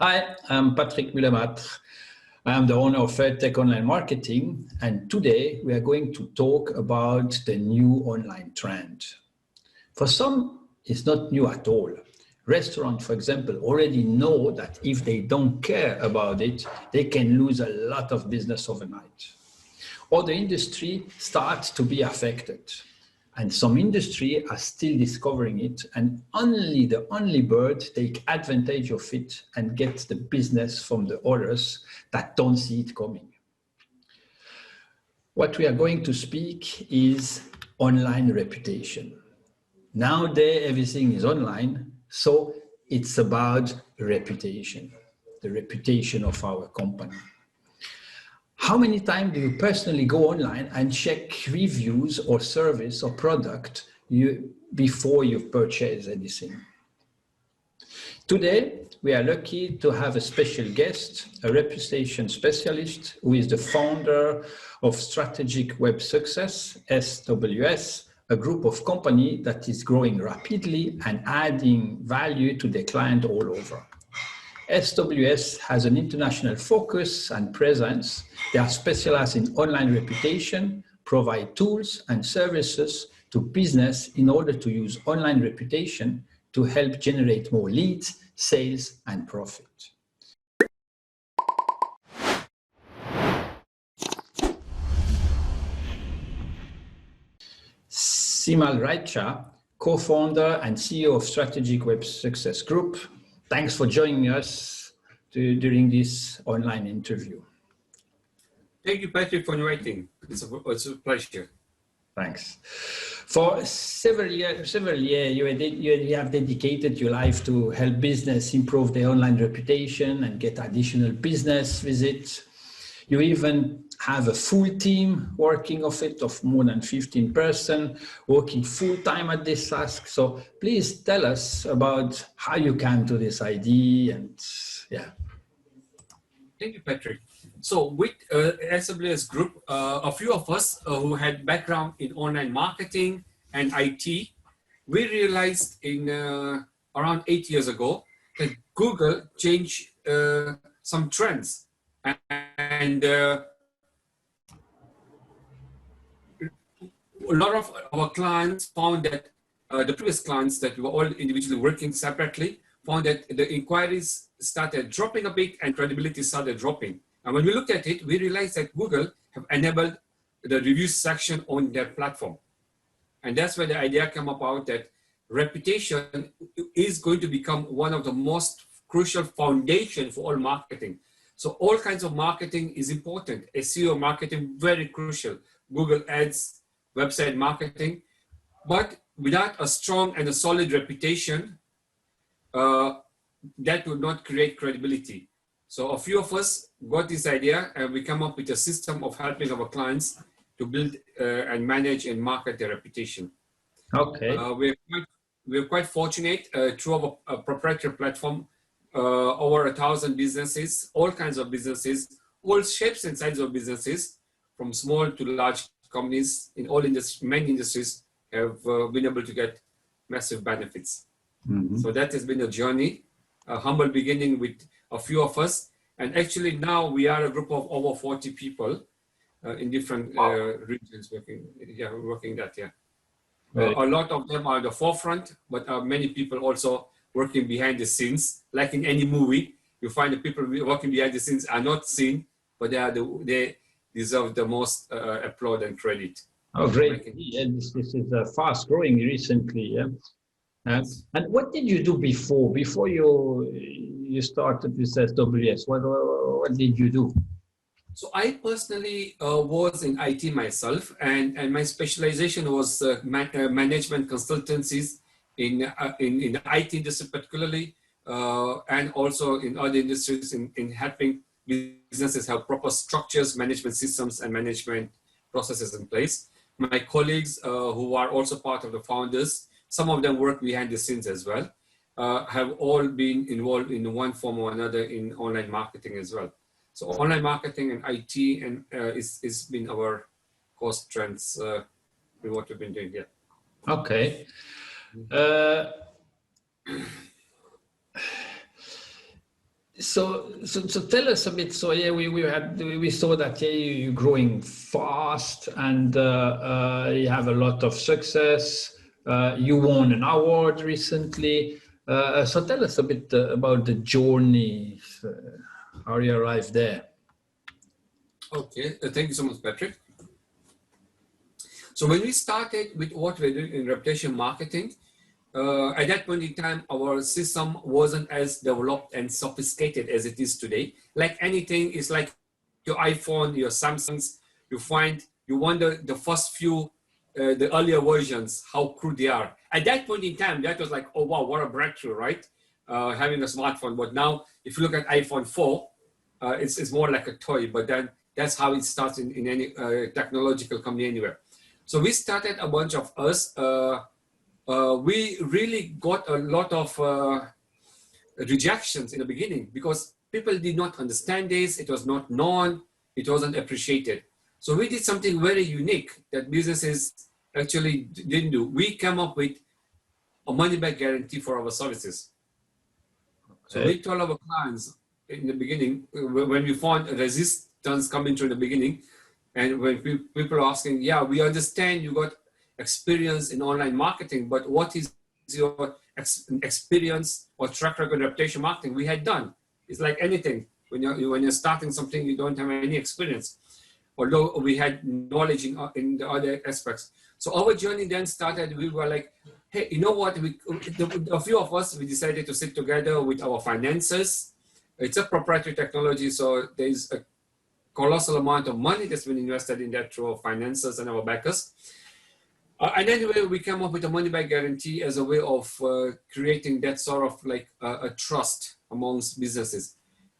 Hi, I'm Patrik Muehlematter. I'm the owner of FairTech Online Marketing, and today we are going to talk about the new online trend. For some, it's not new at all. Restaurants, for example, already know that if they don't care about it, they can lose a lot of business overnight. Other industry starts to be affected. And some industry are still discovering it, and only the early bird take advantage of it and get the business from the others that don't see it coming. What we are going to speak is online reputation. Nowadays, everything is online, so it's about reputation, the reputation of our company. How many times do you personally go online and check reviews or service or product before you purchase anything? Today, we are lucky to have a special guest, a reputation specialist who is the founder of Strategic Web Success, SWS, a group of companies that is growing rapidly and adding value to their client all over. SWS has an international focus and presence. They are specialized in online reputation, provide tools and services to business in order to use online reputation to help generate more leads, sales, and profit. Simal Raicha, co-founder and CEO of Strategic Web Success Group. Thanks for joining us during this online interview. Thank you, Patrick, for inviting. It's a pleasure. Thanks. For several years, you have dedicated your life to help business improve their online reputation and get additional business visits. You even have a full team working of it, of more than 15 persons, working full-time at this task. So please tell us about how you came to this idea and yeah. Thank you, Patrick. So with SWS Group, a few of us who had background in online marketing and IT, we realized in around 8 years ago that Google changed some trends. And a lot of our clients found that the previous clients that were all individually working separately found that the inquiries started dropping a bit and credibility started dropping. And when we looked at it, we realized that Google have enabled the review section on their platform. And that's where the idea came about that reputation is going to become one of the most crucial foundation for all marketing. So all kinds of marketing is important. SEO marketing, very crucial. Google Ads, website marketing. But without a strong and a solid reputation, that would not create credibility. So a few of us got this idea and we come up with a system of helping our clients to build and manage and market their reputation. Okay. We're quite fortunate through our proprietary platform, over 1,000 businesses, all kinds of businesses, all shapes and sizes of businesses, from small to large companies in all industries, many industries have been able to get massive benefits. Mm-hmm. So that has been a journey, a humble beginning with a few of us. And actually now we are a group of over 40 people in different regions working that, yeah. A lot of them are at the forefront, but many people also working behind the scenes. Like in any movie, you find the people working behind the scenes are not seen, but they deserve the most applaud and credit. Oh, great. Yeah, this is fast growing recently. Yeah. And what did you do before you started with SWS? What did you do? So I personally was in IT myself, and my specialization was management consultancies in the IT industry particularly, and also in other industries in helping businesses have proper structures, management systems, and management processes in place. My colleagues who are also part of the founders, some of them work behind the scenes as well, have all been involved in one form or another in online marketing as well. So online marketing and IT and is been our core strengths in what we've been doing here. Okay. So tell us a bit. So yeah, we saw that you're growing fast and you have a lot of success. You won an award recently. So tell us a bit about the journey, how you arrived there. Okay, thank you so much, Patrik. So when we started with what we're doing in reputation marketing, at that point in time, our system wasn't as developed and sophisticated as it is today. Like anything, it's like your iPhone, your Samsungs, you wonder the first few, the earlier versions, how crude they are. At that point in time, that was like, oh wow, what a breakthrough, right? Having a smartphone. But now, if you look at iPhone 4, it's more like a toy, but then that's how it starts in any technological company anywhere. So we started a bunch of us. We really got a lot of rejections in the beginning because people did not understand this. It was not known. It wasn't appreciated. So we did something very unique that businesses actually didn't do. We came up with a money-back guarantee for our services. Okay. So we told our clients in the beginning, when we found resistance coming through in the beginning, and when people are asking, yeah, we understand you got experience in online marketing, but what is your experience or track record reputation marketing? We had done. It's like anything. When you're starting something, you don't have any experience, although we had knowledge in the other aspects. So our journey then started. We were like, hey, you know what? A few of us, we decided to sit together with our finances. It's a proprietary technology, so there's a colossal amount of money that's been invested in that through our finances and our backers. And then we came up with a money-back guarantee as a way of creating that sort of like a trust amongst businesses.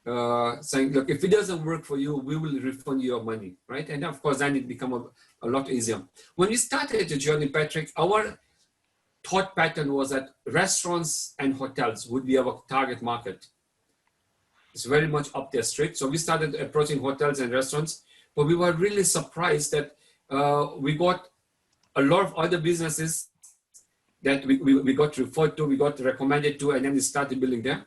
Saying, look, if it doesn't work for you, we will refund your money, right? And of course, then it became a lot easier. When we started the journey, Patrik, our thought pattern was that restaurants and hotels would be our target market. It's very much up their street. So we started approaching hotels and restaurants, but we were really surprised that we got a lot of other businesses that we got referred to, we got recommended to, and then we started building them.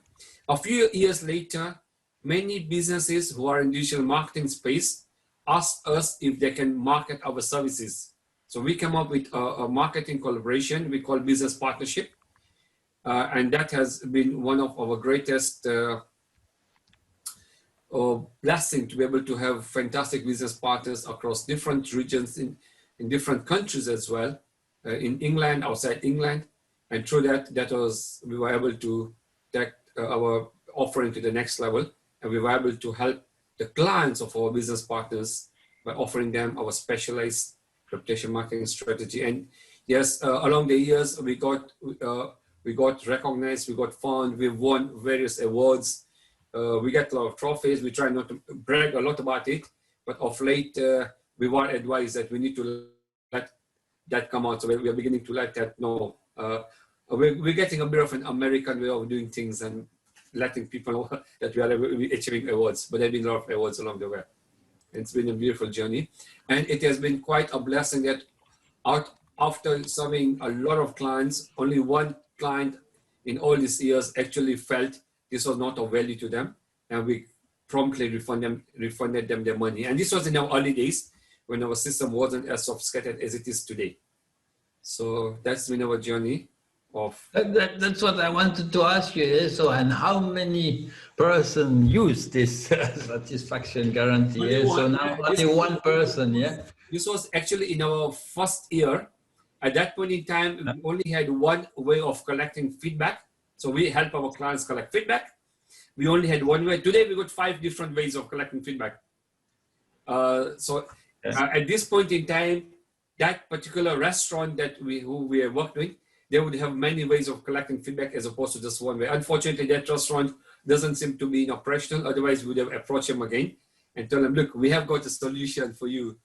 A few years later, many businesses who are in digital marketing space asked us if they can market our services. So we came up with a marketing collaboration we call business partnership. And that has been one of our greatest blessing to be able to have fantastic business partners across different regions in different countries as well, in England, outside England. And through that, we were able to take our offering to the next level. And we were able to help the clients of our business partners by offering them our specialized reputation marketing strategy. And yes, along the years, we got recognized, we got found, we won various awards. We get a lot of trophies. We try not to brag a lot about it, but of late, we were advised that we need to let that come out. So we are beginning to let that know. We're getting a bit of an American way of doing things and letting people know that we are achieving awards, but there have been a lot of awards along the way. It's been a beautiful journey. And it has been quite a blessing that after serving a lot of clients, only one client in all these years actually felt this was not of value to them. And we promptly refunded them their money. And this was in our early days when our system wasn't as sophisticated as it is today. So that's been our journey. That's what I wanted to ask you. So, and how many person use this satisfaction guarantee? So now only one person, yeah? This was actually in our first year. At that point in time, we only had one way of collecting feedback. So we help our clients collect feedback. We only had one way. Today, we got 5 different ways of collecting feedback. At this point in time, that particular restaurant who we are working with, they would have many ways of collecting feedback as opposed to just one way. Unfortunately, that restaurant doesn't seem to be operational. Otherwise, we would have approached them again and tell them, look, we have got a solution for you.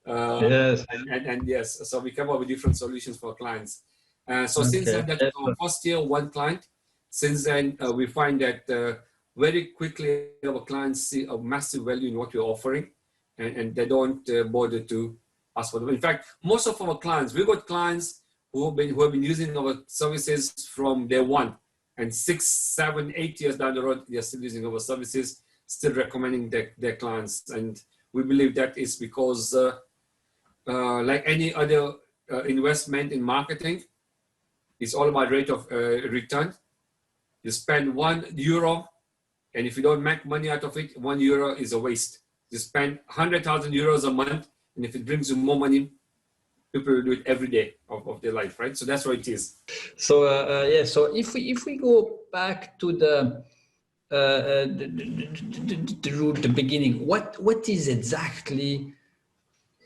Yes. And yes, so we come up with different solutions for clients. Since then, that was our first year, one client. Since then, we find that very quickly our clients see a massive value in what we're offering, and they don't bother to ask for them. In fact, most of our clients, we've got clients who have been using our services from day one. and 6, 7, 8 years down the road, they're still using our services, still recommending their clients. And we believe that is because like any other investment in marketing, it's all about rate of return. You spend €1, and if you don't make money out of it, €1 is a waste. You spend €100,000 a month, and if it brings you more money, people will do it every day of their life, right? So that's what it is. So yeah, so if we go back to the root, the beginning, what is exactly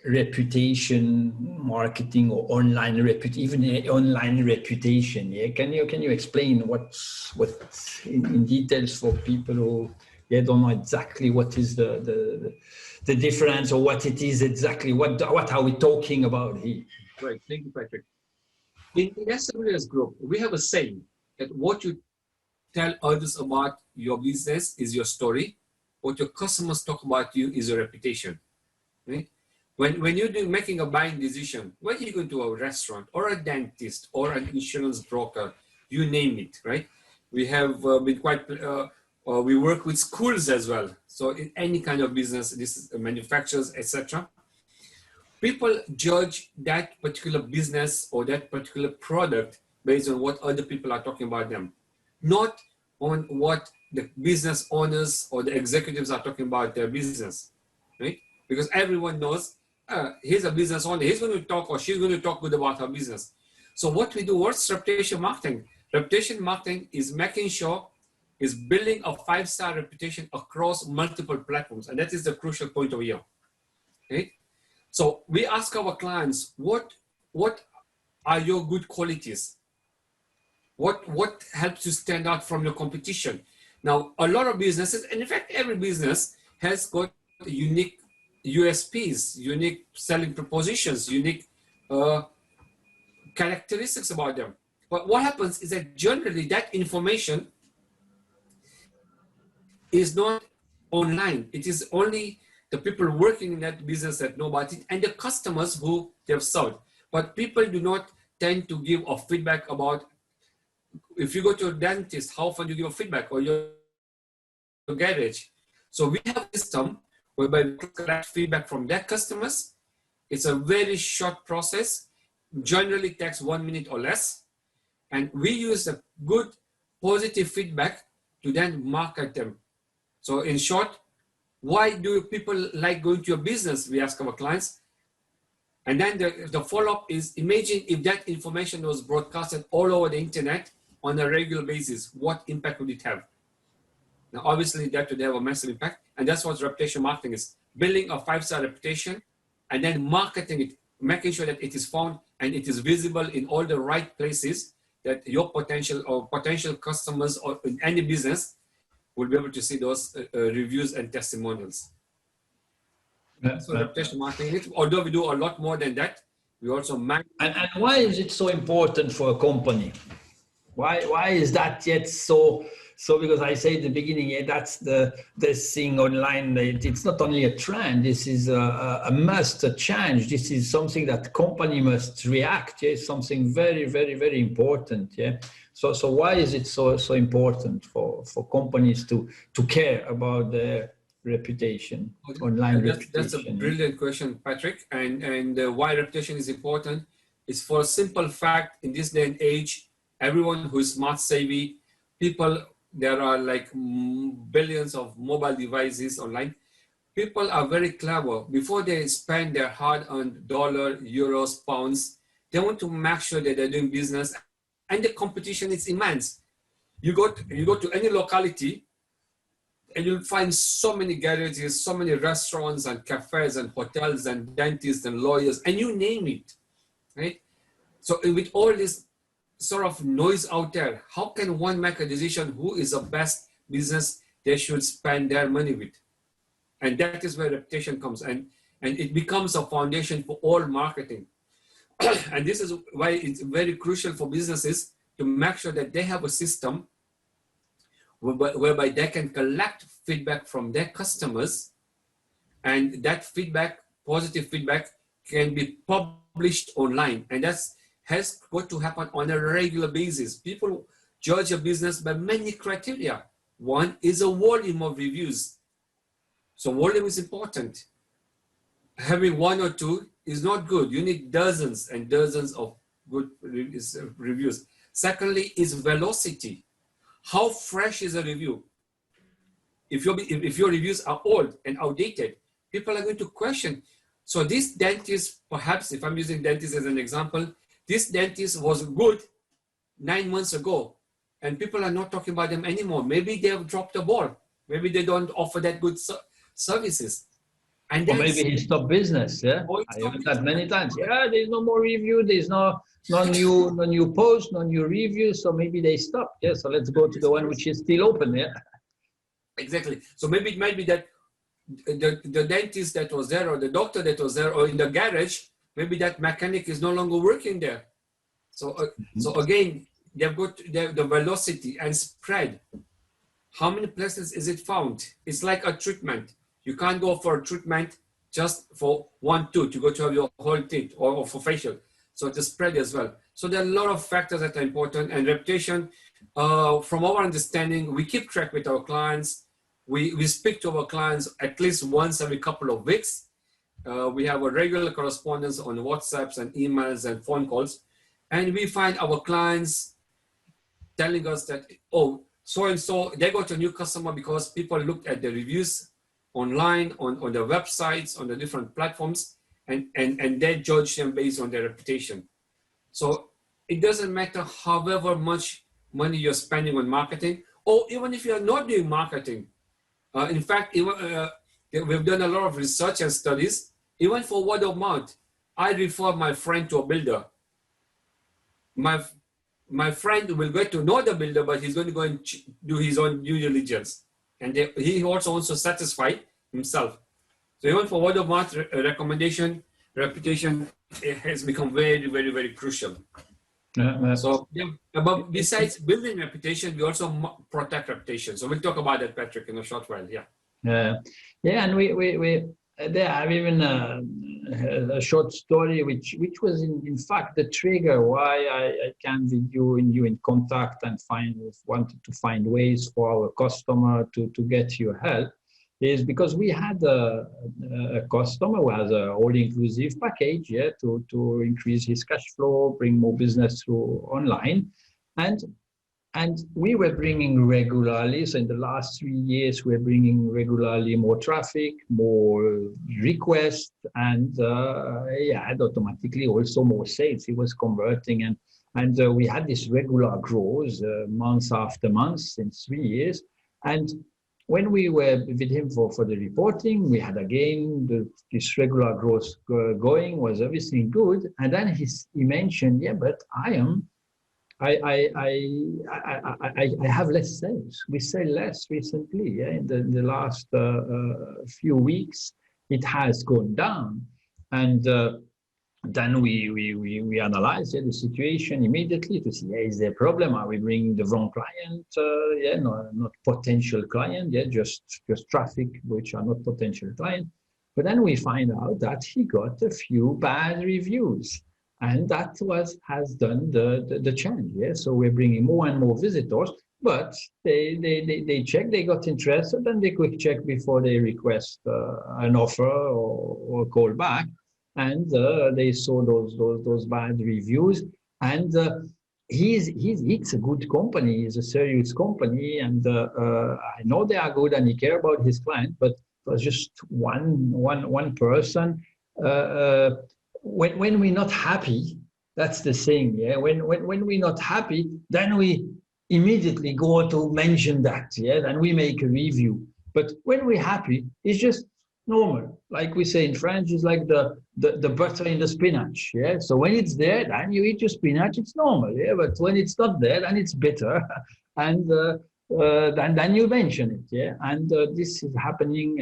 reputation marketing or online even online reputation? Yeah, can you explain what's in details for people who don't know exactly what is the difference or what it is exactly? What are we talking about here? Right. Thank you, Patrick. In SWS Group, we have a saying that what you tell others about your business is your story. What your customers talk about you is your reputation. Right? When you're making a buying decision, whether you go to a restaurant or a dentist or an insurance broker, you name it, right? We have been quite, we work with schools as well. So in any kind of business, this is manufacturers, etc. People judge that particular business or that particular product based on what other people are talking about them, not on what the business owners or the executives are talking about their business, right? Because everyone knows he's a business owner, he's going to talk or she's going to talk good about her business. So what we do, what's reputation marketing? Reputation marketing is making sure is building a 5-star reputation across multiple platforms. And that is the crucial point over here, right? So we ask our clients, what are your good qualities? What helps you stand out from your competition? Now, a lot of businesses, and in fact, every business has got unique USPs, unique selling propositions, unique characteristics about them. But what happens is that generally that information is not online. It is only the people working in that business that know about it and the customers who they've served. But people do not tend to give a feedback about, if you go to a dentist, how often you give a feedback, or your garage. So we have a system whereby we collect feedback from their customers. It's a very short process, generally takes 1 minute or less. And we use a good positive feedback to then market them. So in short, why do people like going to your business? We ask our clients. And then the follow-up is, imagine if that information was broadcasted all over the internet on a regular basis, what impact would it have? Now, obviously that would have a massive impact. And that's what reputation marketing is, building a 5-star reputation and then marketing it, making sure that it is found and it is visible in all the right places that your potential customers or in any business will be able to see those reviews and testimonials. So reputation marketing, although we do a lot more than that, we also manage. And why is it so important for a company? Why is that yet so? Because I say at the beginning, yeah, that's the thing online. It's not only a trend. This is a must, a change. This is something that company must react. Yeah, something very, very, very important. Yeah. So why is it so important for companies to care about their reputation, online reputation? That's a brilliant question, Patrick. And why reputation is important is for a simple fact, in this day and age, everyone who is smart savvy, people, there are like billions of mobile devices online. People are very clever. Before they spend their hard-earned dollar, euros, pounds, they want to make sure that they're doing business, and the competition is immense. You go to any locality, and you'll find so many garages, so many restaurants and cafes and hotels and dentists and lawyers, and you name it, right? So with all this sort of noise out there, how can one make a decision who is the best business they should spend their money with? And that is where reputation comes, and it becomes a foundation for all marketing. And this is why it's very crucial for businesses to make sure that they have a system whereby they can collect feedback from their customers, and that feedback, positive feedback, can be published online. And that's has got to happen on a regular basis. People judge a business by many criteria. One is a volume of reviews. So volume is important. Having one or two is not good. You need dozens and dozens of good reviews. Secondly is velocity. How fresh is a review? If your reviews are old and outdated, people are going to question. So this dentist, perhaps if I'm using dentist as an example, this dentist was good 9 months ago, and people are not talking about them anymore. Maybe they have dropped the ball. Maybe they don't offer that good services. And or maybe he stopped business. Yeah, I heard that many times. Yeah, there's no more review. There's no new post, no new reviews. So maybe they stopped. Yeah, so let's go to the one which is still open. Yeah, exactly. So maybe it might be that the dentist that was there, or the doctor that was there, or in the garage, maybe that mechanic is no longer working there. So so again, they've got the velocity and spread. How many places is it found? It's like a treatment. You can't go for a treatment just for one tooth. You go to have your whole teeth, or for facial. So it's a spread as well. So there are a lot of factors that are important, and reputation, from our understanding, we keep track with our clients. We speak to our clients at least once every couple of weeks. We have a regular correspondence on WhatsApps and emails and phone calls. And we find our clients telling us that, oh, so-and-so, they got a new customer because people looked at the reviews online, on the websites, on the different platforms, and they judge them based on their reputation. So it doesn't matter however much money you're spending on marketing, or even if you're not doing marketing. In fact, we've done a lot of research and studies, even for word of mouth. I refer my friend to a builder. My friend will get to know the builder, but he's going to go and do his own due diligence. And he also wants to satisfy himself. So even for word of mouth recommendation, reputation, it has become very, very, very crucial. So yeah, but besides building reputation, we also protect reputation. So we'll talk about that, Patrik, in a short while. Yeah. Yeah, and we there have even a short story which was in fact the trigger why I came with you in contact and wanted to find ways for our customer to get your help, is because we had a customer who has a all-inclusive package, yeah, to increase his cash flow, bring more business through online, and we were bringing regularly. So in the last 3 years, we're bringing regularly more traffic, more requests, and and automatically also more sales. He was converting, and we had this regular growth month after month since 3 years. And when we were with him for the reporting, we had again this regular growth going, was everything good. And then he mentioned, yeah, but I have less sales. We sell less recently. Yeah, in the last few weeks, it has gone down, and then we analyze the situation immediately to see, is there a problem? Are we bringing the wrong client? Not potential client. Yeah, just traffic which are not potential client. But then we find out that he got a few bad reviews. And that has done the change. Yeah, so we're bringing more and more visitors, but they check, they got interested, and they quick check before they request an offer or call back, and they saw those bad reviews. And it's a good company, it's a serious company, and I know they are good and he cares about his client, but it was just one person. When we're not happy, that's the thing. Yeah, when we're not happy, then we immediately go to mention that. Yeah, then we make a review. But when we're happy, it's just normal. Like we say in French, it's like the butter in the spinach. Yeah, so when it's there, then you eat your spinach. It's normal. Yeah, but when it's not there, then it's bitter, and then you mention it. Yeah, and this is happening.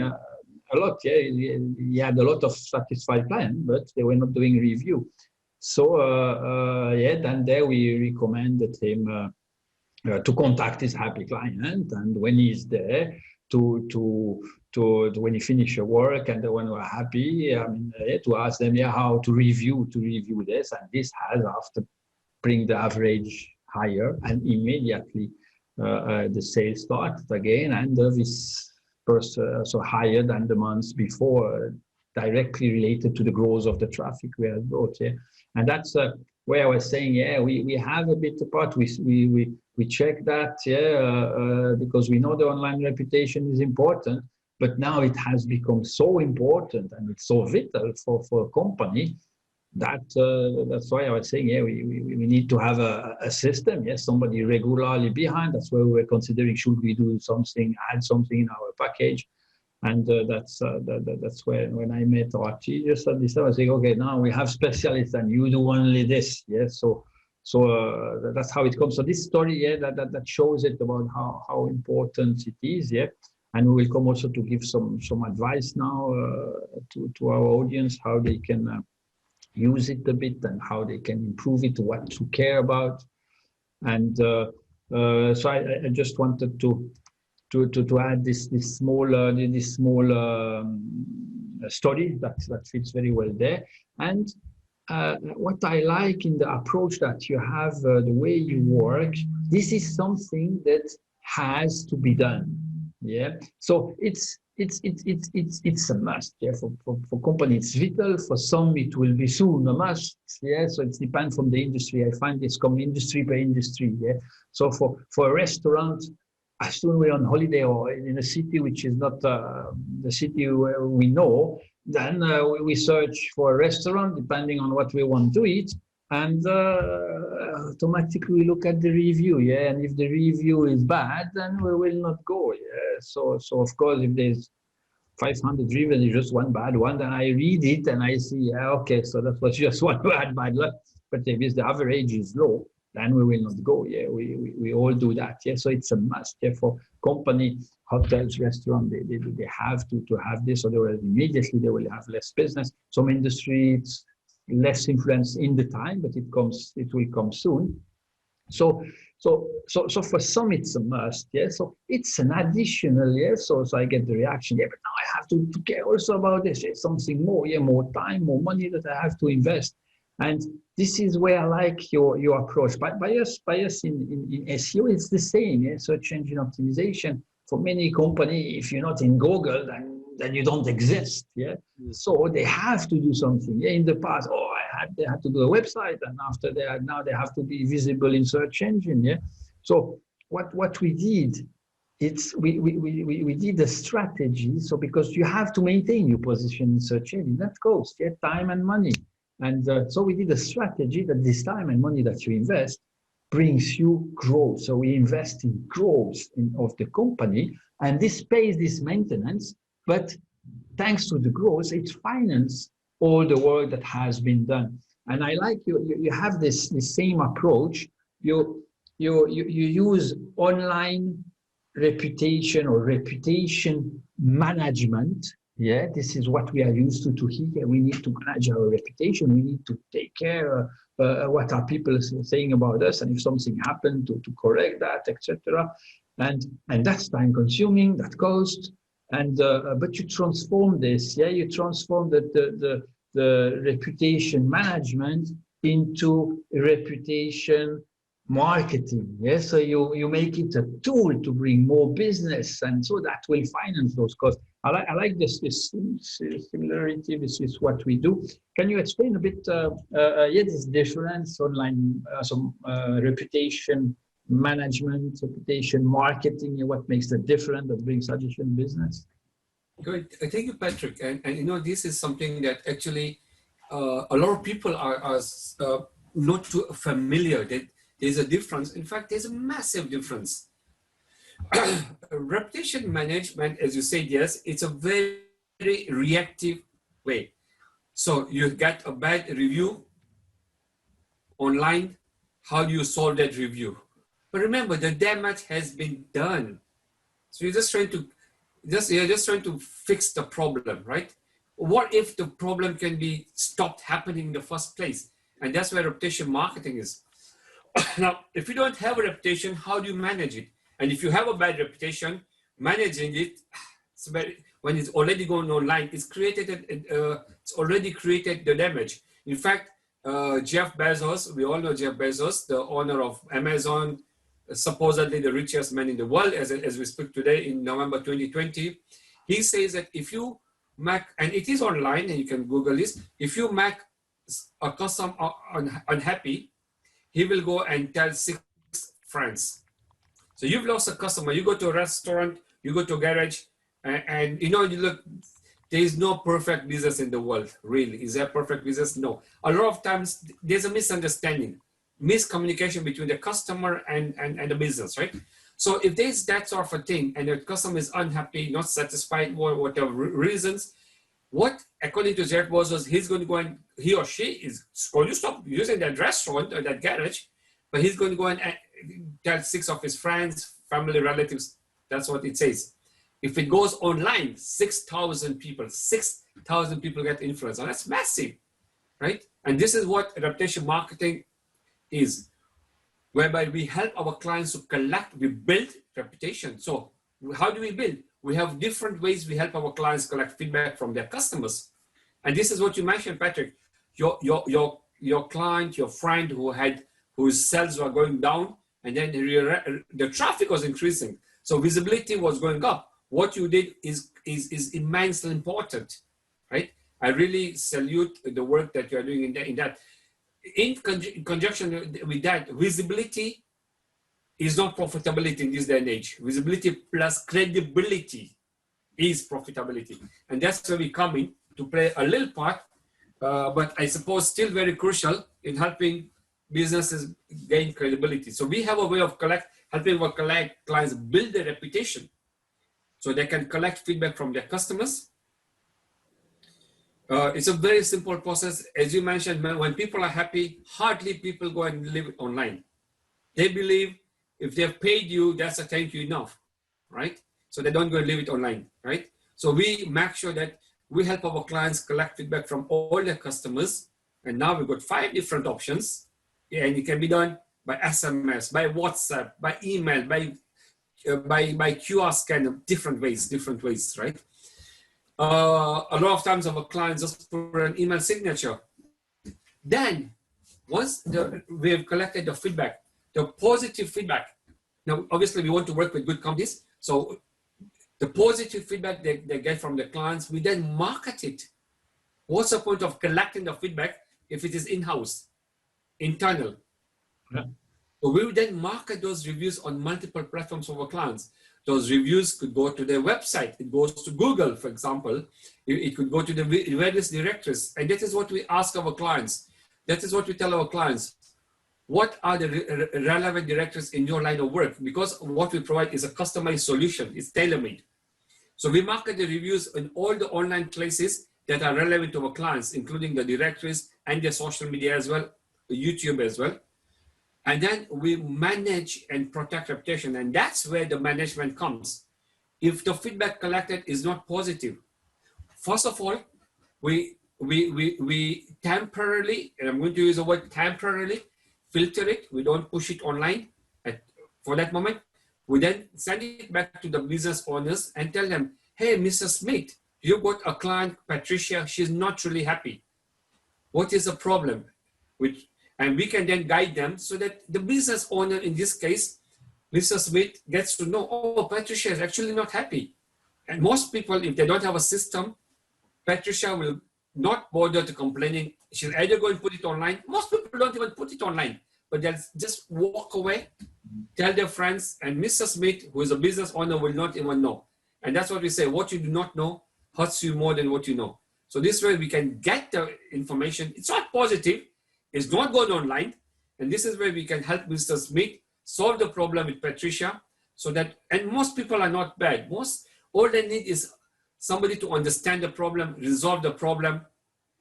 A lot, yeah. He had a lot of satisfied clients, but they were not doing review. So then there we recommended him to contact his happy client, and when he's there, to when he finish your work and when we're happy, to ask them how to review this, and this has after bring the average higher, and immediately the sales started again, and this person so higher than the months before, directly related to the growth of the traffic we had brought. Yeah, and that's where I was saying, yeah, we have a bit apart. We check that, yeah, because we know the online reputation is important, but now it has become so important and it's so vital for a company that that's why I was saying, yeah, we need to have a system, yes, somebody regularly behind. That's where we're considering, should we do something, add something in our package. And that's when I met Archie just at this time. I say, okay, now we have specialists and you do only this. Yeah, so that's how it comes. So this story, yeah, that shows it about how important it is. Yeah, and we will come also to give some advice now to our audience, how they can use it a bit and how they can improve it, what to care about. And so I just wanted to add this small story that fits very well there. And what I like in the approach that you have, the way you work, this is something that has to be done. Yeah, so it's a must. Yeah, for companies it's vital. For some it will be soon a must. Yeah, so it depends from the industry. I find it's come industry by industry. Yeah, so for a restaurant, as soon as we're on holiday or in a city which is not the city where we know, then we search for a restaurant depending on what we want to eat, and automatically we look at the review. Yeah, and if the review is bad, then we will not go. Yeah, so of course, if there's 500 reviews, just one bad one, then I read it and I see, yeah, okay, so that was just one bad luck. But if the average is low, then we will not go. Yeah, we all do that. Yeah, so it's a must. Yeah, for company, hotels, restaurant, they have to have this, otherwise immediately they will have less business. Some industries less influence in the time, but it will come soon. So for some it's a must. Yeah, so it's an additional. Yeah, so I get the reaction. Yeah, but now I have to care also about this. It's something more. Yeah, more time, more money that I have to invest. And this is where I like your approach. But by us in SEO, it's the same. Yeah? Search engine optimization. For many companies, if you're not in Google, then you don't exist. Yeah. So they have to do something. Yeah. In the past, they had to do a website, and after that, now they have to be visible in search engine. Yeah. So what we did, we did a strategy. So because you have to maintain your position in search engine, that costs time and money. And so we did a strategy that this time and money that you invest brings you growth. So we invest in growth of the company, and this pays this maintenance. But thanks to the growth, it finances all the work that has been done. And I like you have this same approach. You use online reputation or reputation management. Yeah, this is what we are used to here. We need to manage our reputation. We need to take care what are people saying about us, and if something happened, to correct that, etc. And that's time consuming, that cost. And but you transform this. Yeah, you transform the reputation management into reputation marketing. Yeah, so you make it a tool to bring more business, and so that will finance those costs. I like this similarity. This is what we do. Can you explain a bit? This difference online, some reputation management, reputation marketing. What makes the difference that brings additional business? Good. Thank you, Patrik. And this is something that actually a lot of people are not too familiar. That there's a difference. In fact, there's a massive difference. Reputation management, as you said, yes, it's a very reactive way. So you get a bad review online. How do you solve that review? But remember, the damage has been done. So you're just trying to fix the problem, right? What if the problem can be stopped happening in the first place? And that's where reputation marketing is. Now, if you don't have a reputation, how do you manage it? And if you have a bad reputation, managing it, when it's already going online, it's already created the damage. In fact, Jeff Bezos, we all know Jeff Bezos, the owner of Amazon, supposedly the richest man in the world as we speak today in November 2020. He says that if you make, and it is online and you can Google this, if you make a customer unhappy, he will go and tell 6 friends. So you've lost a customer, you go to a restaurant, you go to a garage, and you know, you look, there is no perfect business in the world, really. Is there perfect business? No. A lot of times there's a misunderstanding, miscommunication between the customer and the business, right? So if there's that sort of a thing and the customer is unhappy, not satisfied, whatever reasons, what, according to Jeff Bezos, he's going to go and, he or she is going to stop using that restaurant or that garage, but he's going to go and tell 6 of his friends, family, relatives. That's what it says. If it goes online, 6,000 people get influenced. That's massive, right? And this is what reputation marketing is, whereby we help our clients to collect, we build reputation. So how do we build? We have different ways we help our clients collect feedback from their customers. And this is what you mentioned, Patrik. Your client, your friend whose sales were going down, and then the traffic was increasing. So visibility was going up. What you did is immensely important, right? I really salute the work that you are doing in that. In conjunction with that, visibility is not profitability in this day and age. Visibility plus credibility is profitability. And that's where we come in to play a little part, but I suppose still very crucial in helping businesses gain credibility. So we have a way of helping our clients build their reputation so they can collect feedback from their customers. It's a very simple process. As you mentioned, when people are happy, hardly people go and live online. They believe if they've paid you, that's a thank you enough, right? So they don't go and leave it online, right? So we make sure that we help our clients collect feedback from all their customers. And now we've got 5 different options. Yeah, and it can be done by SMS, by WhatsApp, by email, by QR scan, different ways, right? A lot of times our clients just put an email signature. Then, once we have collected the feedback, the positive feedback. Now, obviously, we want to work with good companies. So the positive feedback they get from the clients, we then market it. What's the point of collecting the feedback if it is in-house, internal? Yeah. So we will then market those reviews on multiple platforms for our clients. Those reviews could go to their website. It goes to Google, for example. It could go to the various directories. And that is what we ask our clients. That is what we tell our clients. What are the relevant directories in your line of work? Because what we provide is a customized solution. It's tailor-made. So we market the reviews in all the online places that are relevant to our clients, including the directories and the social media as well, YouTube as well. And then we manage and protect reputation. And that's where the management comes. If the feedback collected is not positive, first of all, we temporarily, and I'm going to use the word temporarily, filter it. We don't push it online for that moment. We then send it back to the business owners and tell them, hey, Mr. Smith, you've got a client, Patricia, she's not really happy. What is the problem? And we can then guide them so that the business owner, in this case, Mr. Smith, gets to know, oh, Patricia is actually not happy. And most people, if they don't have a system, Patricia will not bother to complaining. She'll either go and put it online. Most people don't even put it online, but they'll just walk away, tell their friends, and Mr. Smith, who is a business owner, will not even know. And that's what we say, what you do not know hurts you more than what you know. So this way we can get the information. It's not positive. It's not going online. And this is where we can help Mr. Smith solve the problem with Patricia so that, and most people are not bad. All they need is somebody to understand the problem, resolve the problem.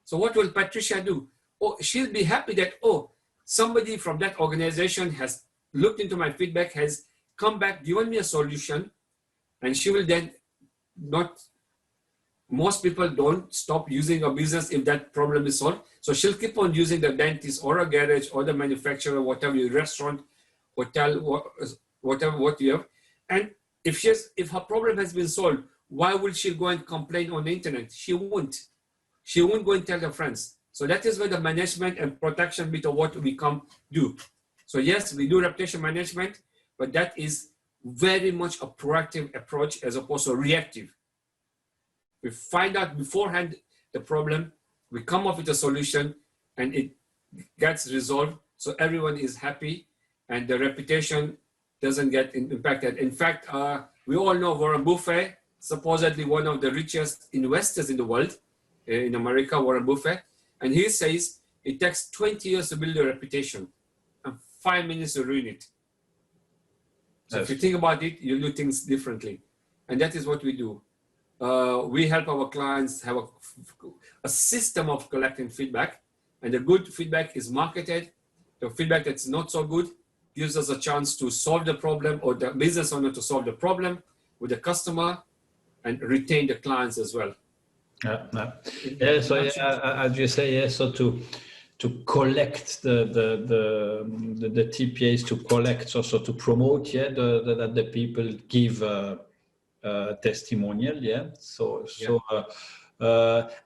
So what will Patricia do? Oh, she'll be happy that, oh, somebody from that organization has looked into my feedback, has come back, given me a solution, and she will then most people don't stop using a business if that problem is solved. So she'll keep on using the dentist or a garage or the manufacturer, whatever, restaurant, hotel, whatever, what you have. And if her problem has been solved, why would she go and complain on the internet? She won't. She won't go and tell her friends. So that is where the management and protection bit of what we come do. So yes, we do reputation management, but that is very much a proactive approach as opposed to reactive. We find out beforehand the problem, we come up with a solution, and it gets resolved, so everyone is happy and the reputation doesn't get impacted. In fact, we all know Warren Buffett, supposedly one of the richest investors in the world, in America, Warren Buffett, and he says it takes 20 years to build a reputation and 5 minutes to ruin it. So if you think about it, you do things differently. And that is what we do. We help our clients have a system of collecting feedback, and the good feedback is marketed. The feedback that's not so good gives us a chance to solve the problem, or the business owner to solve the problem with the customer and retain the clients as well. Yeah, so as you say, yeah, so to collect the TPAs, to collect, also to promote, yeah, that the people give testimonial, yeah.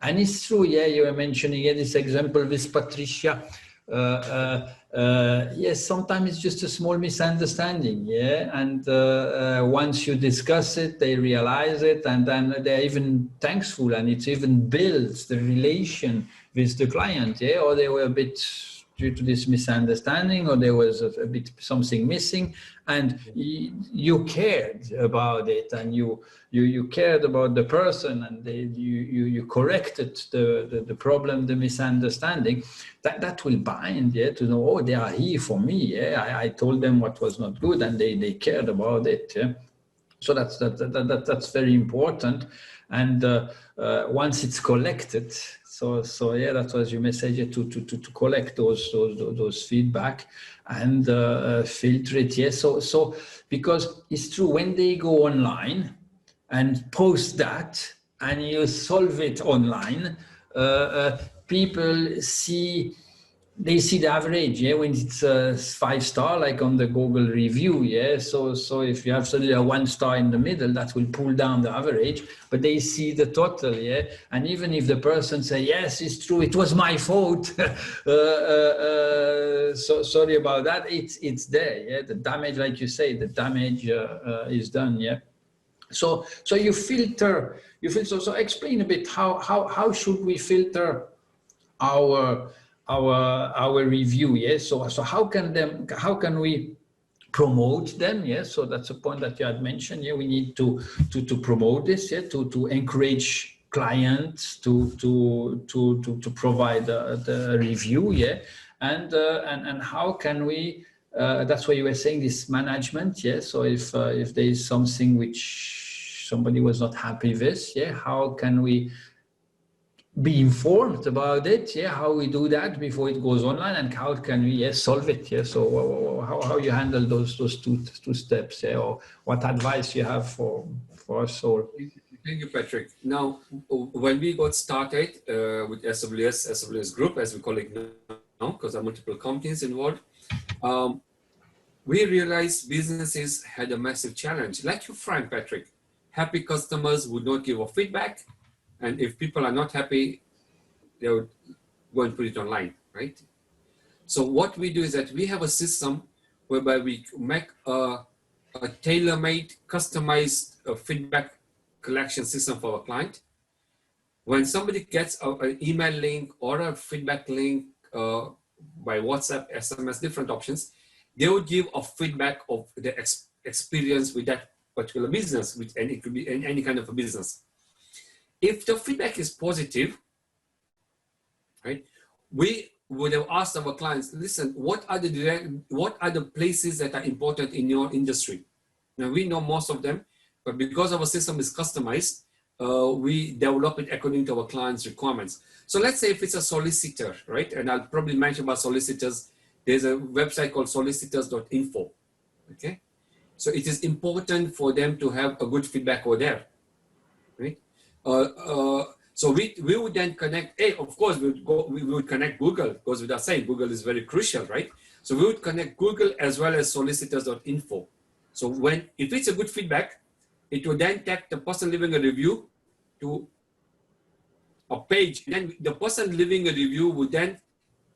And it's true, yeah. You were mentioning, yeah, this example with Patricia. Yes, sometimes it's just a small misunderstanding, yeah, and once you discuss it, they realize it, and then they're even thankful, and it even builds the relation with the client, yeah, or they were a bit due to this misunderstanding, or there was a bit something missing, and you cared about it, and you cared about the person, and you corrected the problem, the misunderstanding. That will bind, yeah, to know, oh, they are here for me, yeah. I told them what was not good, and they cared about it, yeah. So that's very important, and once it's collected. So yeah, that was your message, to collect those feedback and filter it. Yeah. So because it's true, when they go online and post that and you solve it online, people see. They see the average, yeah, when it's a 5-star, like on the Google review, yeah. So if you have suddenly a 1-star in the middle, that will pull down the average, but they see the total, yeah. And even if the person say, yes, it's true, it was my fault, so sorry about that, it's there, yeah. The damage, like you say, the damage is done, yeah. So you filter. So explain a bit how should we filter our review, yes. So how can we promote them, yes? So that's a point that you had mentioned. Yeah, we need to promote this, yeah, to encourage clients to provide the review, yeah. And how can we? That's why you were saying this management, yeah. So if there is something which somebody was not happy with, yeah, how can we be informed about it, yeah, how we do that before it goes online, and how can we, yes, solve it, yeah. So how you handle those two steps, yeah, or what advice you have for us all? Thank you, Patrik. Now, when we got started with SWS Group, as we call it now, because there are multiple companies involved, we realized businesses had a massive challenge. Like you, Frank, Patrik, happy customers would not give a feedback. And if people are not happy, they would go and put it online, right? So what we do is that we have a system whereby we make a tailor-made, customized feedback collection system for our client. When somebody gets an email link or a feedback link by WhatsApp, SMS, different options, they would give a feedback of the experience with that particular business, and it could be in any kind of a business. If the feedback is positive, right, we would have asked our clients, listen, what are the places that are important in your industry? Now, we know most of them, but because our system is customized, we develop it according to our clients' requirements. So let's say if it's a solicitor, right, and I'll probably mention about solicitors, there's a website called solicitors.info, okay? So it is important for them to have a good feedback over there, right? So we would then connect, of course, we would connect Google, because without saying, Google is very crucial, right? So we would connect Google as well as solicitors.info. So if it's a good feedback, it would then take the person leaving a review to a page, then the person leaving a review would then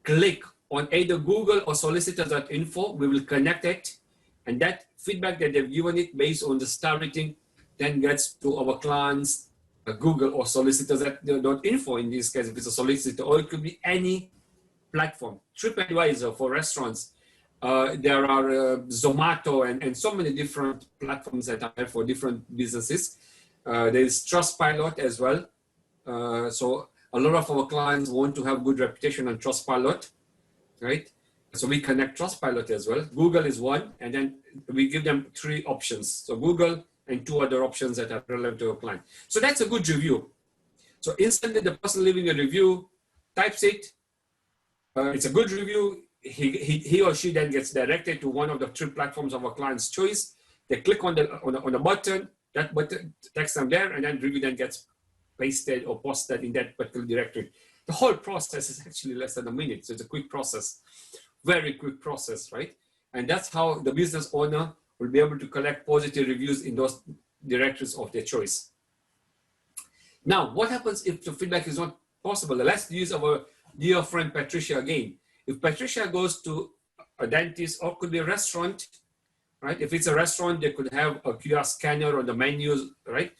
click on either Google or solicitors.info. We will connect it, and that feedback that they've given it based on the star rating then gets to our clients, Google or solicitors.info in this case, if it's a solicitor, or it could be any platform. TripAdvisor for restaurants. There are Zomato and so many different platforms that are there for different businesses. There is Trustpilot as well. So a lot of our clients want to have good reputation on Trustpilot, right? So we connect Trustpilot as well. Google is one, and then we give them 3 options. So Google and 2 other options that are relevant to a client. So that's a good review. So instantly the person leaving a review types it. It's a good review. He or she then gets directed to one of the 3 platforms of our client's choice. They click on the button, that button takes them there, and then review then gets pasted or posted in that particular directory. The whole process is actually less than a minute. So it's a quick process, very quick process, right? And that's how the business owner will be able to collect positive reviews in those directories of their choice. Now, what happens if the feedback is not possible? Let's use our dear friend Patricia again. If Patricia goes to a dentist, or could be a restaurant, right? If it's a restaurant, they could have a QR scanner on the menus, right?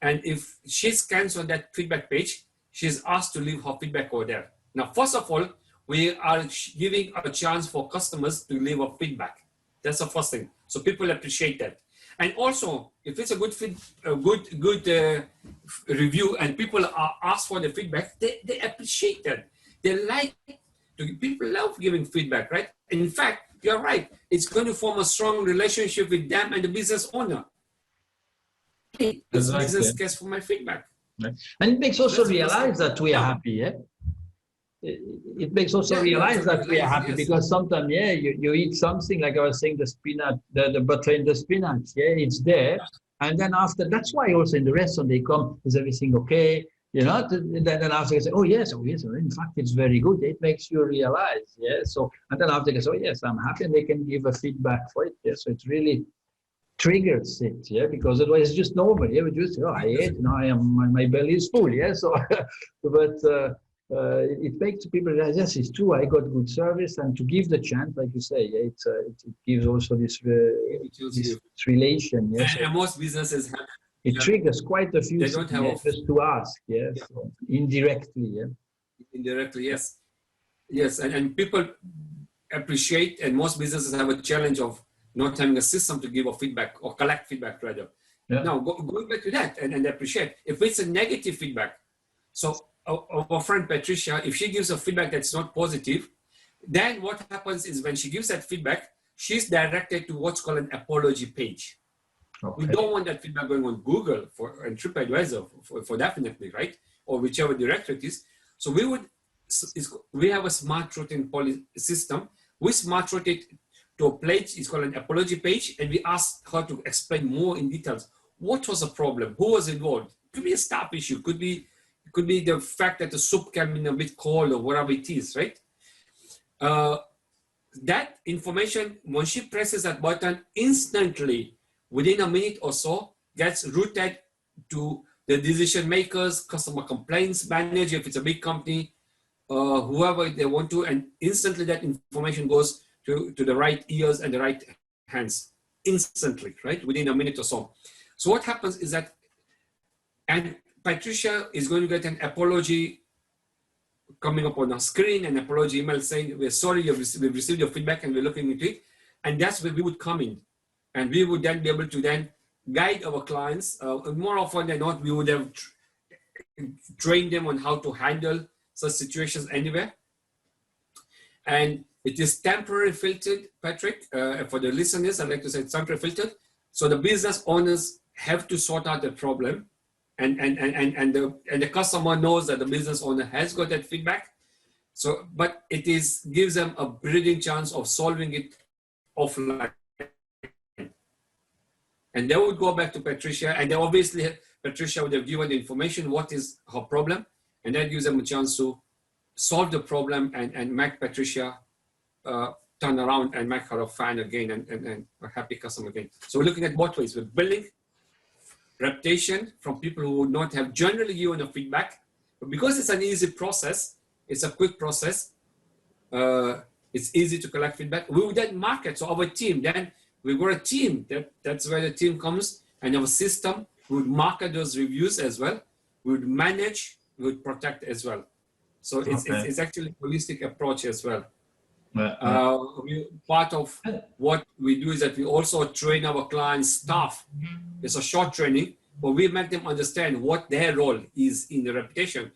And if she scans on that feedback page, she's asked to leave her feedback over there. Now, first of all, we are giving a chance for customers to leave a feedback. That's the first thing. So people appreciate that. And also, if it's a good review and people are asked for the feedback, they appreciate that. They like people love giving feedback, right? In fact, you're right. It's going to form a strong relationship with them and the business owner. Hey, this business case for my feedback. Right. And it makes also realize that we are happy, yeah? It makes also realize that we are happy, because sometimes, yeah, you eat something, like I was saying, the spinach, the butter in the spinach, yeah, it's there. And then after, that's why also in the restaurant they come, is everything okay? You know, then after they say, oh yes, in fact, it's very good. It makes you realize, yeah. So, and then after they say, oh yes, I'm happy, and they can give a feedback for it, yeah. So it really triggers it, yeah, because otherwise it's just normal, yeah. We just, oh, I ate, you know, my belly is full, yeah. So, but it makes people realize, yes, it's true, I got good service, and to give the chance, like you say, yeah, it gives also this relation, yes. And most businesses have. It triggers quite a few things, just to ask, yes, yeah. So indirectly, yeah. Indirectly, yes. Yes, and people appreciate, and most businesses have a challenge of not having a system to give a feedback or collect feedback rather. Yeah. Now, going back to that and appreciate, if it's a negative feedback, so our friend Patricia, if she gives a feedback that's not positive, then what happens is when she gives that feedback, she's directed to what's called an apology page. Okay. We don't want that feedback going on Google and TripAdvisor for definitely, right? Or whichever directory it is. So we have a smart routing system. We smart route it to a page, it's called an apology page, and we ask her to explain more in details. What was the problem? Who was involved? It could be a staff issue. Could be the fact that the soup came in a bit cold or whatever it is, right? That information, when she presses that button, instantly, within a minute or so, gets routed to the decision makers, customer complaints manager, if it's a big company, whoever they want to, and instantly that information goes to the right ears and the right hands, instantly, right? Within a minute or so. So what happens is that, and Patricia is going to get an apology coming up on our screen, an apology email saying, we're sorry, we've received your feedback and we're looking into it. And that's where we would come in. And we would then be able to then guide our clients. More often than not, we would have trained them on how to handle such situations anywhere. And it is temporary filtered, Patrick. For the listeners, I'd like to say it's temporary filtered. So the business owners have to sort out the problem. And the customer knows that the business owner has got that feedback. So, but it gives them a breathing chance of solving it offline. And they would go back to Patricia, and then obviously Patricia would have given the information, what is her problem, and that gives them a chance to solve the problem and make Patricia turn around and make her a fan again and a happy customer again. So we're looking at both ways. We're building reputation from people who would not have generally given a feedback, But because it's an easy process, it's a quick process, it's easy to collect feedback. We would then market. So our team, then we were a team. That's where the team comes, and our system would market those reviews as well. We would manage, we would protect as well. So it's actually a holistic approach as well. Part of what we do is that we also train our clients' staff. It's a short training, but we make them understand what their role is in the reputation.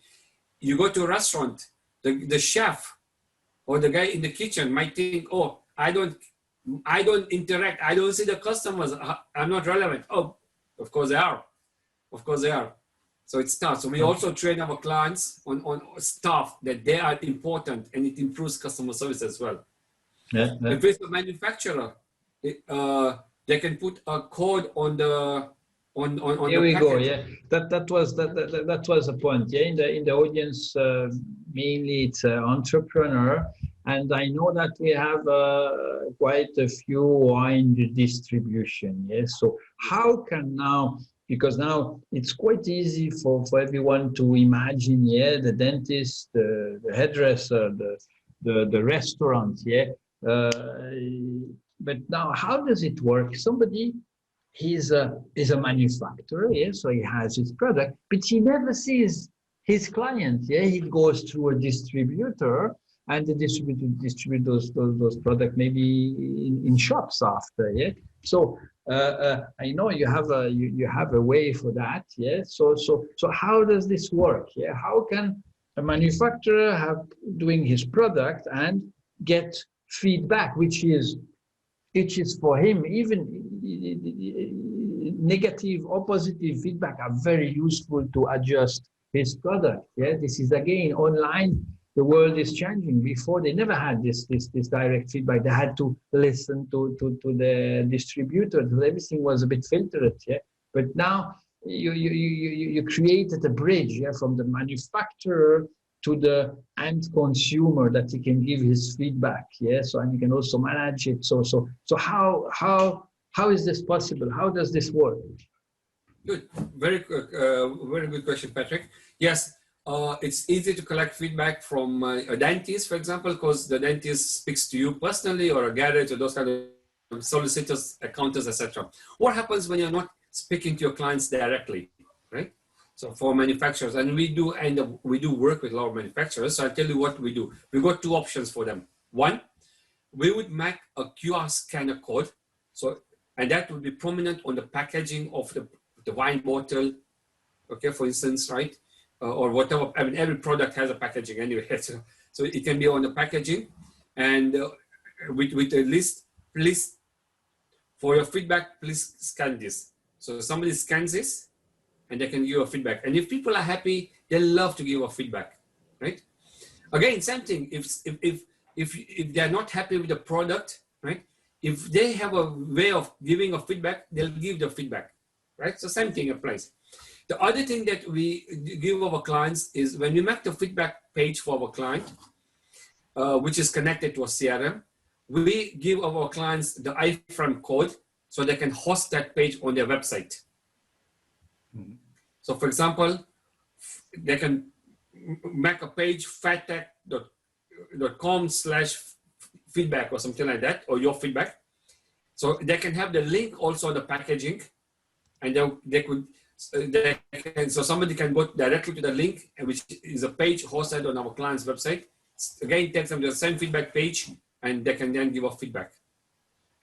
You go to a restaurant, the chef or the guy in the kitchen might think, oh, I don't interact, I don't see the customers, I'm not relevant. Oh, of course they are. Of course they are. So it starts. So we also train our clients on staff that they are important, and it improves customer service as well. If it's a manufacturer, they can put a code on the Here we go. Yeah, that was the point. Yeah, in the audience, mainly it's entrepreneur, and I know that we have quite a few wine distribution. Yes, so how can now? Because now it's quite easy for everyone to imagine, yeah, the dentist, the hairdresser, the restaurant, yeah. But now, how does it work? Somebody is a manufacturer, yeah, so he has his product, but he never sees his client, yeah. He goes through a distributor, and the distributor distribute those products maybe in shops after, yeah. So I know you have a way for that, yeah. So how does this work? Yeah, how can a manufacturer have doing his product and get feedback, which is for him, even negative or positive feedback are very useful to adjust his product. Yeah, this is again online. The world is changing. Before they never had this direct feedback. They had to listen to the distributor. Everything was a bit filtered. Yeah, but now you created a bridge, yeah, from the manufacturer to the end consumer, that he can give his feedback. Yeah, so and you can also manage it. So how is this possible? How does this work? Good, very good question, Patrik. Yes. It's easy to collect feedback from a dentist, for example, because the dentist speaks to you personally, or a garage, or those kind of solicitors, accountants, etc. What happens when you're not speaking to your clients directly, right? So for manufacturers, and we do work with a lot of manufacturers. So I'll tell you what we do. We got two options for them. One, we would make a QR scanner code, and that would be prominent on the packaging of the wine bottle, okay, for instance, right? Or whatever. I mean, every product has a packaging anyway, so it can be on the packaging, and with a list, please, for your feedback, please scan this. So somebody scans this, and they can give you a feedback. And if people are happy, they love to give a feedback, right? Again, same thing. If they're not happy with the product, right? If they have a way of giving a feedback, they'll give the feedback, right? So same thing applies. The other thing that we give our clients is when we make the feedback page for our client, which is connected to a CRM, we give our clients the iframe code so they can host that page on their website. Mm-hmm. So for example, they can make a page, fairtech.com/feedback or something like that, or your feedback. So they can have the link also on the packaging, and so somebody can go directly to the link, which is a page hosted on our client's website. Again, takes them to the same feedback page, and they can then give a feedback.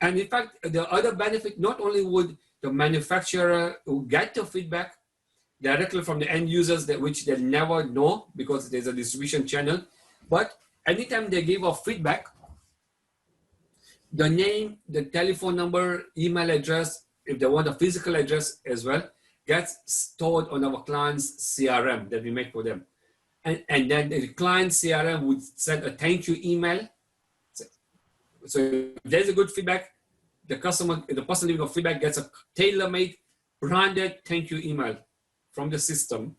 And in fact, the other benefit, not only would the manufacturer get the feedback directly from the end users, which they never know because there's a distribution channel, but anytime they give a feedback, the name, the telephone number, email address, if they want a physical address as well, gets stored on our client's CRM that we make for them. And then the client CRM would send a thank you email. So if there's a good feedback, the person giving a feedback gets a tailor-made, branded thank you email from the system.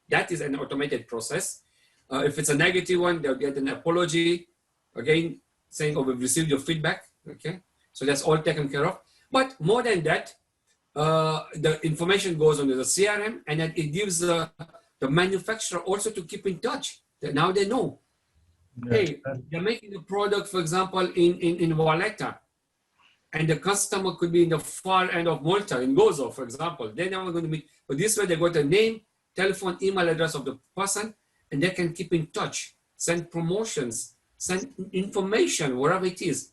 That is an automated process. If it's a negative one, they'll get an apology, again, saying, oh, we've received your feedback, okay? So that's all taken care of. But more than that, the information goes onto the CRM, and then it gives the the manufacturer also to keep in touch. Now they know. Yeah. Hey, they're making a product, for example, in Valletta, and the customer could be in the far end of Malta, in Gozo, for example. They're never going to meet. But this way, they got a name, telephone, email address of the person, and they can keep in touch, send promotions, send information, wherever it is.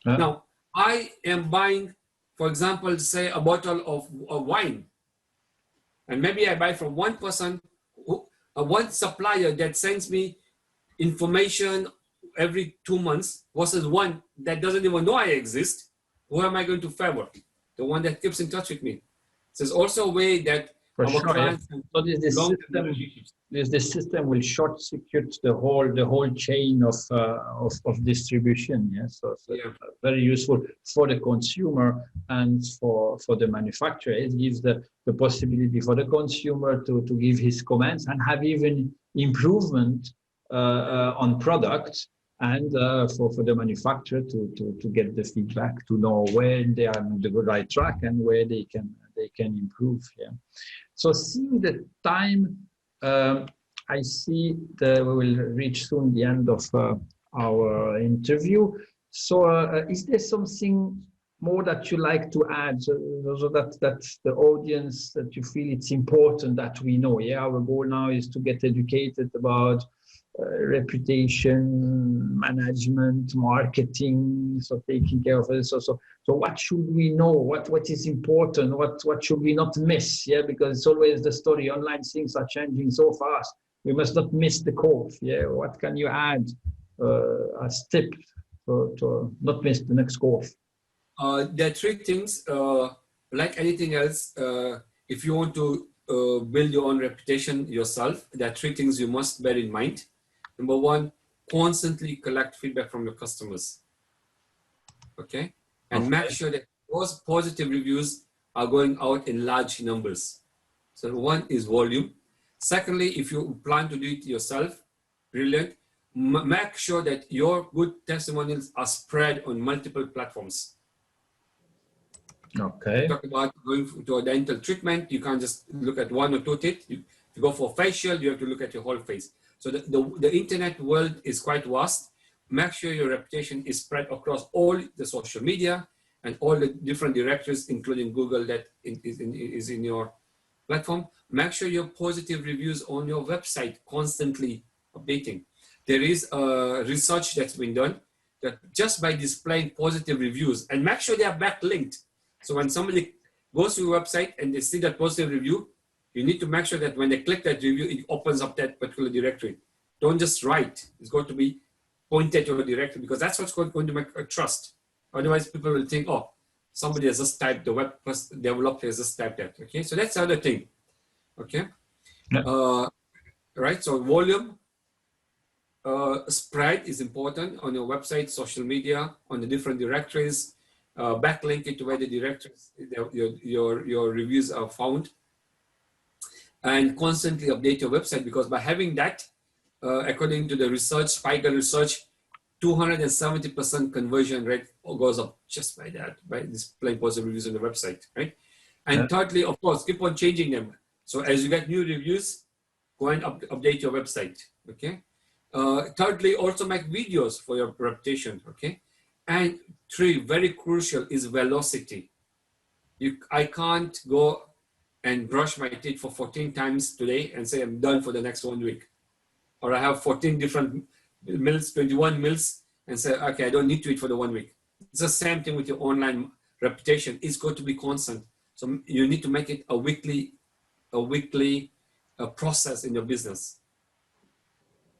Yeah. Now, I am buying, for example, say a bottle of wine. And maybe I buy from one person, one supplier that sends me information every 2 months versus one that doesn't even know I exist. Who am I going to favor? The one that keeps in touch with me. So there's also a way that For our sure, clients yeah. So this system will short circuit the whole chain of distribution. Yeah, so yeah. very useful for the consumer and for the manufacturer. It gives the possibility for the consumer to give his comments and have even improvement on products, and for the manufacturer to get the feedback, to know where they are on the right track and where they can improve. Yeah. So seeing the time, I see that we will reach soon the end of our interview. So is there something more that you like to add, so that the audience, that you feel it's important that we know? Yeah, our goal now is to get educated about reputation management, marketing, so taking care of it. So what should we know? What is important? What should we not miss? Yeah, because it's always the story. Online things are changing so fast. We must not miss the curve. Yeah, what can you add as tips to not miss the next curve? There are three things. Like anything else, if you want to build your own reputation yourself, there are three things you must bear in mind. Number one, constantly collect feedback from your customers. Okay? And make sure that those positive reviews are going out in large numbers. So one is volume. Secondly, if you plan to do it yourself, brilliant. Make sure that your good testimonials are spread on multiple platforms. Okay. Talk about going to a dental treatment. You can't just look at one or two teeth. You go for facial, you have to look at your whole face. So the internet world is quite vast. Make sure your reputation is spread across all the social media and all the different directories, including Google, that is in your platform. Make sure your positive reviews on your website constantly updating. There is research that's been done that just by displaying positive reviews, and make sure they are backlinked. So when somebody goes to your website and they see that positive review, you need to make sure that when they click that review, it opens up that particular directory. Don't just write. It's got to be pointed to a directory, because that's what's going to make a trust. Otherwise, people will think, oh, somebody has just typed, the web developer has just typed that. Okay, so that's the other thing. Okay, yeah. Right. So volume, spread is important on your website, social media, on the different directories. Backlink it to where the directories, your reviews are found, and constantly update your website, because by having that, according to the research, Spiegel research, 270% conversion rate goes up just by that, by displaying positive reviews on the website, right? And yeah. Thirdly, of course, keep on changing them. So as you get new reviews, go and update your website, okay? Thirdly, also make videos for your reputation, okay? And three, very crucial, is velocity. I can't go and brush my teeth for 14 times today and say I'm done for the next 1 week. Or I have 14 different meals, 21 meals, and say, okay, I don't need to eat for the 1 week. It's the same thing with your online reputation. It's got to be constant. So you need to make it a weekly process in your business.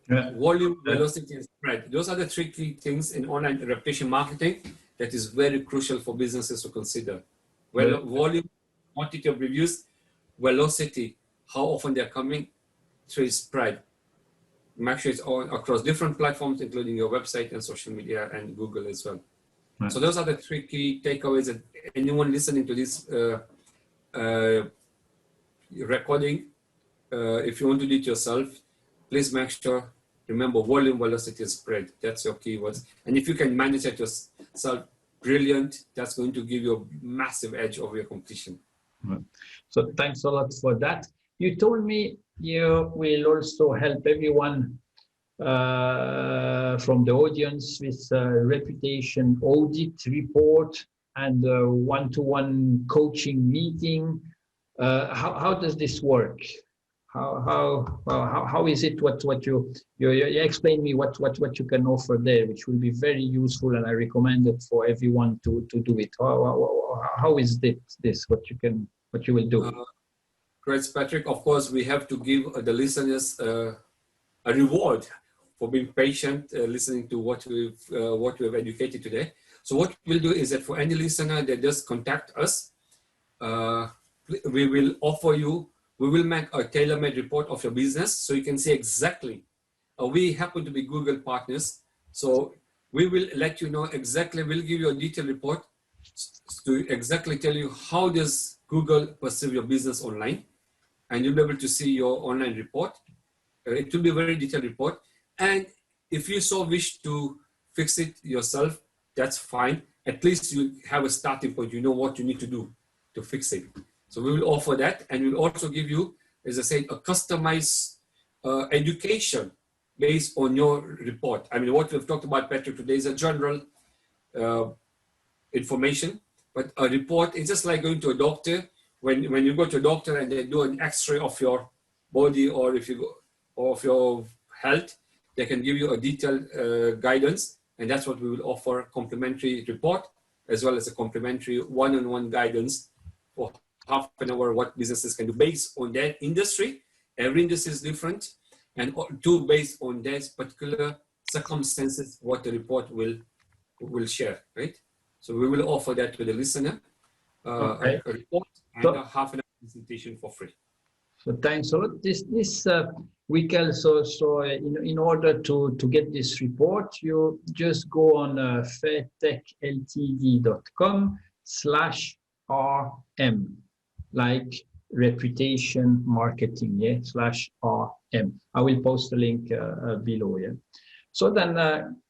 Yeah. Volume, velocity, and spread. Those are the three key things in online reputation marketing that is very crucial for businesses to consider. Well, volume, quantity of reviews, velocity, how often they're coming, three, spread. Make sure it's all across different platforms, including your website and social media and Google as well. Right. So those are the three key takeaways that anyone listening to this recording, if you want to do it yourself, please make sure, remember, volume, velocity, and spread. That's your keywords. And if you can manage it yourself, brilliant. That's going to give you a massive edge over your competition. Right. So thanks a lot for that. You told me you will also help everyone from the audience with reputation audit report and one-to-one coaching meeting. How does this work? How is it? What you explain me what you can offer there, which will be very useful, and I recommend it for everyone to do it. How is this what you will do? Great, Patrik. Of course, we have to give the listeners a reward for being patient, listening to what we've educated today. So what we'll do is that for any listener that just contact us, we will offer you. We will make a tailor-made report of your business so you can see exactly. We happen to be Google partners, so we will let you know exactly. We'll give you a detailed report to exactly tell you how does Google perceive your business online, and you'll be able to see your online report. It will be a very detailed report, and if you so wish to fix it yourself, that's fine. At least you have a starting point. You know what you need to do to fix it. So we will offer that, and we'll also give you, as I said, a customized education based on your report. I mean, what we've talked about, Patrik, today is a general information, but a report is just like going to a doctor. When you go to a doctor and they do an X-ray of your body, or if you go of your health, they can give you a detailed guidance, and that's what we will offer: complimentary report as well as a complimentary one-on-one guidance for half an hour, what businesses can do based on their industry. Every industry is different, and two, based on their particular circumstances, what the report will share, right? So we will offer that to the listener, a report and a half an hour presentation for free. So thanks a lot. This week also, so in order to get this report, you just go on fairtechltd.com/RM, like reputation marketing, yeah, /RM. I will post the link below, yeah. So then,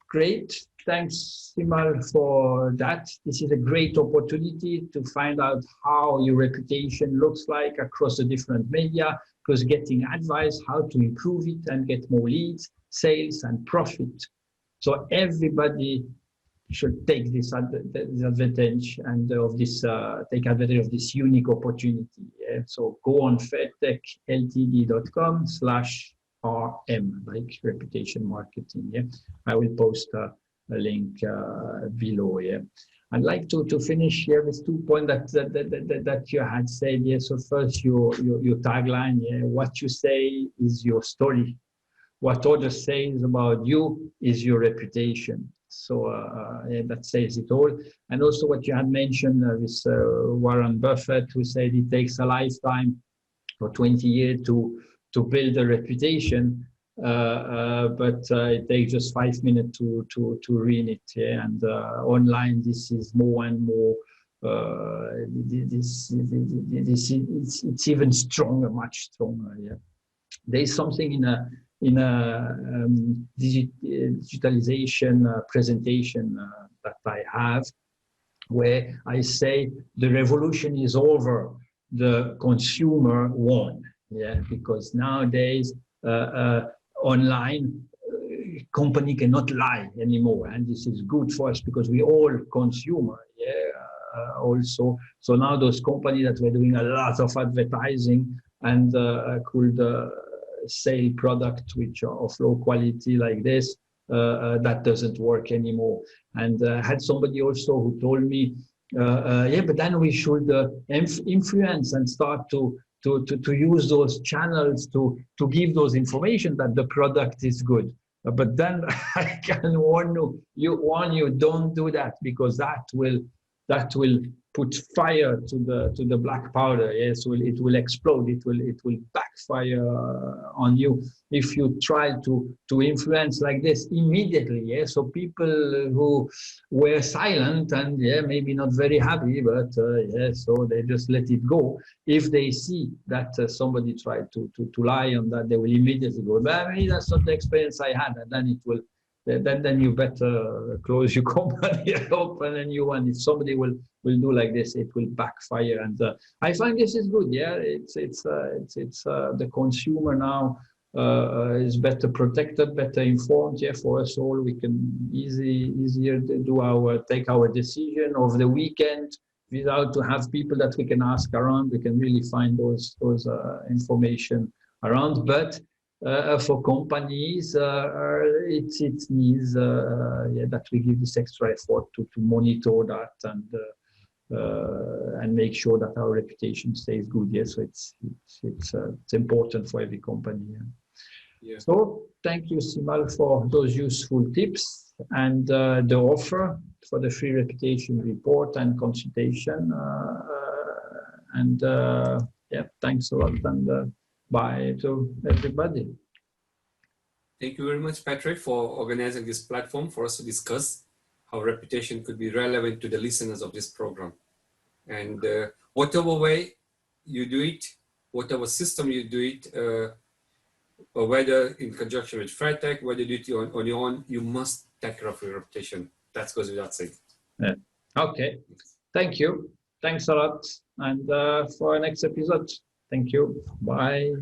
great. Thanks, Simal, for that. This is a great opportunity to find out how your reputation looks like across the different media, because getting advice how to improve it and get more leads, sales, and profit. So everybody should take this advantage and take advantage of this unique opportunity. Yeah? So go on fairtechltd.com/RM, like reputation marketing. Yeah, I will post a link below. Yeah, I'd like to finish here with 2 points that you had said. Yeah, so first your tagline. Yeah, what you say is your story. What others say about you is your reputation. So yeah, that says it all. And also what you had mentioned with Warren Buffett, who said it takes a lifetime or 20 years to build a reputation, but it takes just 5 minutes to ruin it. Yeah? And online, this is more and more. It's even stronger, much stronger. Yeah, there is something in a digitalization presentation that I have, where I say the revolution is over, the consumer won. Yeah, because nowadays online company cannot lie anymore, and this is good for us because we all consumer. Yeah, also. So now those companies that were doing a lot of advertising and could sell products which are of low quality like this, that doesn't work anymore. And I had somebody also who told me, yeah, but then we should influence and start to use those channels to give those information that the product is good. But then I can warn you, don't do that, because that will put fire to the black powder. Yes, it will explode. It will backfire on you if you try to influence like this immediately. Yeah, so people who were silent and yeah, maybe not very happy, but yeah, so they just let it go. If they see that somebody tried to lie on that, they will immediately go, but maybe that's not the experience I had, and then it will. Then you better close your company and open a new one. If somebody will we'll do like this, it will backfire. And I find this is good. Yeah, it's the consumer now is better protected, better informed. Yeah, for us all, we can easier do take our decision over the weekend without to have people that we can ask around. We can really find those information around. But for companies, it needs that we give this extra effort to monitor that and make sure that our reputation stays good. Yes, so it's important for every company. Yeah. Yeah. So thank you, Simal, for those useful tips and the offer for the free reputation report and consultation. Yeah, thanks a lot, and bye to everybody. Thank you very much, Patrik, for organizing this platform for us to discuss how reputation could be relevant to the listeners of this program. And whatever way you do it, whatever system you do it, or whether in conjunction with FairTech, whether you do it on your own, you must take care of your reputation. That goes without saying. Yeah. Okay. Thank you. Thanks a lot. And for our next episode, thank you. Bye.